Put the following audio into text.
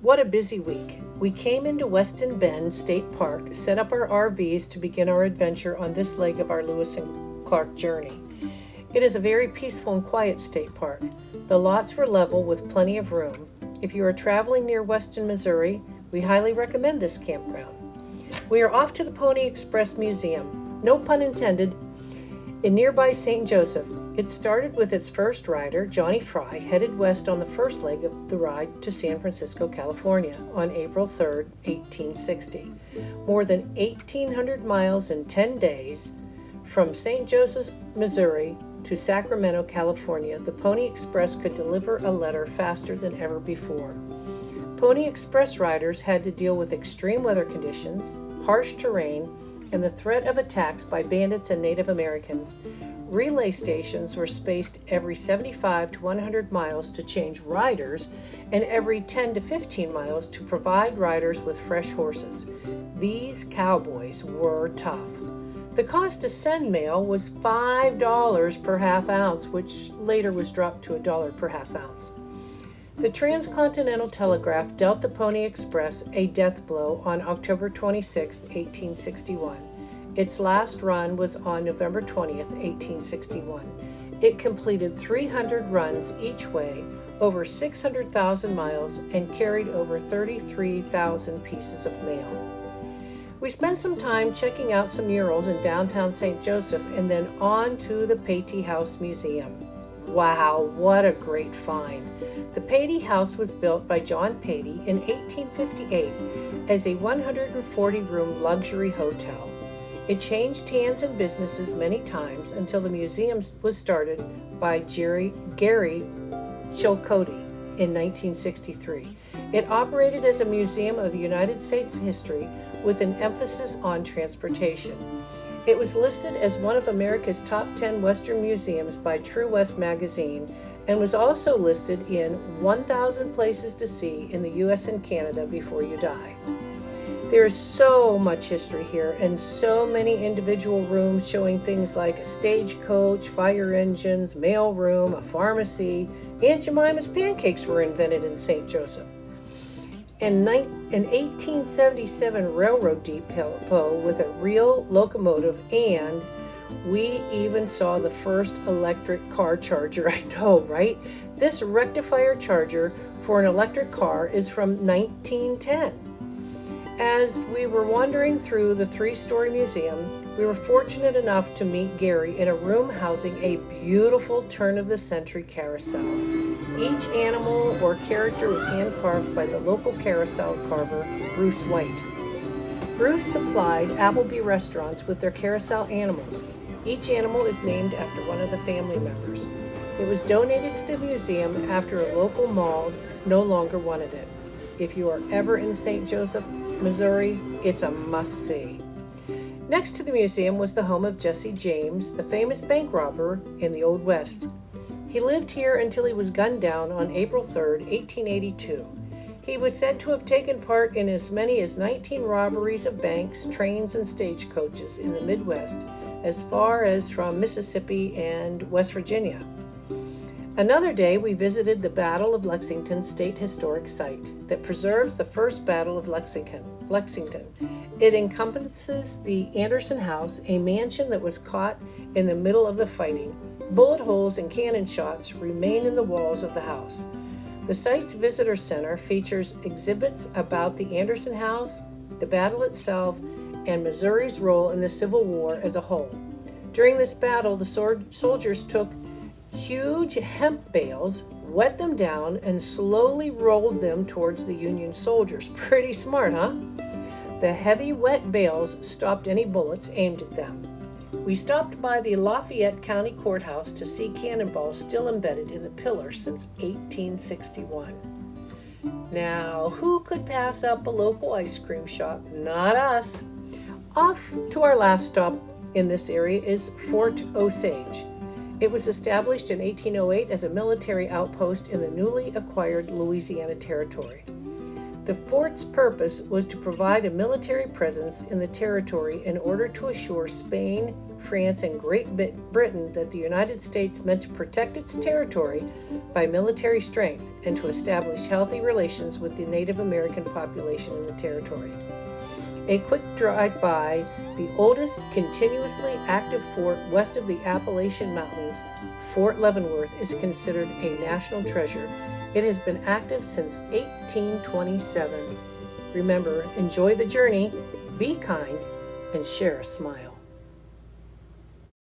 What a busy week. We came into Weston Bend State Park, set up our RVs to begin our adventure on this leg of our Lewis and Clark journey. It is a very peaceful and quiet state park. The lots were level with plenty of room. If you are traveling near Weston, Missouri, we highly recommend this campground. We are off to the Pony Express Museum, no pun intended, in nearby St. Joseph. It started with its first rider, Johnny Fry, headed west on the first leg of the ride to San Francisco, California, on April 3, 1860. More than 1,800 miles in 10 days from St. Joseph, Missouri to Sacramento, California, the Pony Express could deliver a letter faster than ever before. Pony Express riders had to deal with extreme weather conditions, harsh terrain, and the threat of attacks by bandits and Native Americans. Relay stations were spaced every 75 to 100 miles to change riders and every 10 to 15 miles to provide riders with fresh horses. These cowboys were tough. The cost to send mail was $5 per half ounce, which later was dropped to $1 per half ounce. The Transcontinental Telegraph dealt the Pony Express a death blow on October 26, 1861. Its last run was on November 20th, 1861. It completed 300 runs each way, over 600,000 miles, and carried over 33,000 pieces of mail. We spent some time checking out some murals in downtown St. Joseph and then on to the Patee House Museum. Wow, what a great find. The Patee House was built by John Patee in 1858 as a 140-room luxury hotel. It changed hands and businesses many times until the museum was started by Gary Chilcote in 1963. It operated as a museum of the United States history with an emphasis on transportation. It was listed as one of America's top 10 Western museums by True West magazine and was also listed in 1,000 places to see in the U.S. and Canada before you die. There is so much history here and so many individual rooms showing things like a stagecoach, fire engines, mail room, a pharmacy. Aunt Jemima's pancakes were invented in St. Joseph. An 1877 railroad depot with a real locomotive, and we even saw the first electric car charger. I know, right? This rectifier charger for an electric car is from 1910. As we were wandering through the three-story museum, we were fortunate enough to meet Gary in a room housing a beautiful turn-of-the-century carousel. Each animal or character was hand-carved by the local carousel carver, Bruce White. Bruce supplied Appleby restaurants with their carousel animals. Each animal is named after one of the family members. It was donated to the museum after a local mall no longer wanted it. If you are ever in St. Joseph, Missouri, it's a must-see. Next to the museum was the home of Jesse James, the famous bank robber in the Old West. He lived here until he was gunned down on April 3, 1882. He was said to have taken part in as many as 19 robberies of banks, trains, and stagecoaches in the Midwest, as far as from Mississippi and West Virginia. Another day, we visited the Battle of Lexington State Historic Site that preserves the first Battle of Lexington. It encompasses the Anderson House, a mansion that was caught in the middle of the fighting. Bullet holes and cannon shots remain in the walls of the house. The site's visitor center features exhibits about the Anderson House, the battle itself, and Missouri's role in the Civil War as a whole. During this battle, the soldiers took huge hemp bales, wet them down, and slowly rolled them towards the Union soldiers. Pretty smart, huh? The heavy, wet bales stopped any bullets aimed at them. We stopped by the Lafayette County Courthouse to see cannonballs still embedded in the pillar since 1861. Now, who could pass up a local ice cream shop? Not us. Off to our last stop in this area is Fort Osage. It was established in 1808 as a military outpost in the newly acquired Louisiana Territory. The fort's purpose was to provide a military presence in the territory in order to assure Spain, France, and Great Britain that the United States meant to protect its territory by military strength and to establish healthy relations with the Native American population in the territory. A quick drive by the oldest continuously active fort west of the Appalachian Mountains, Fort Leavenworth, is considered a national treasure. It has been active since 1827. Remember, enjoy the journey, be kind, and share a smile.